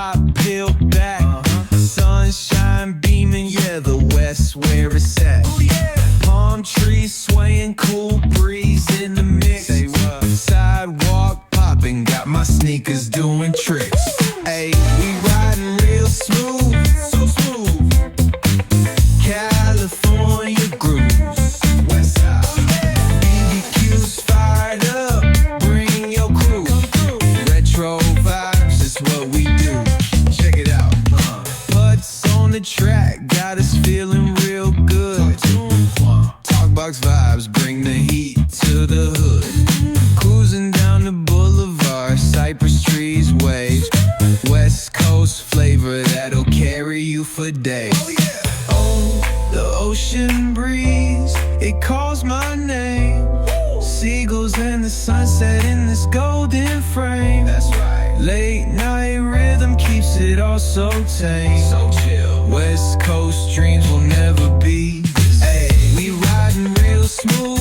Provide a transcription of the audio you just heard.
top peeled back, sunshine beaming, yeah, the West where it's at. Palm trees swaying, cool breeze in the mix. Sidewalk popping, got my sneakers doing tricks. Ayy, we riding real smooth, so smooth. California grooves, West Side. BBQ's fired up, bring your crew. Retro vibes is what we do. Check it out. Putts on the track, got us feeling real good. Talkbox vibes, bring the heat to the hood. Cruising down the boulevard, cypress trees wave. West Coast flavor that'll carry you for days. Oh, the ocean breeze, it calls my name. Seagulls and the sunset in this golden frame. That's right. Late night rhythm keeps it all so tame. So chill. West Coast dreams will never be. Ay, we riding real smooth.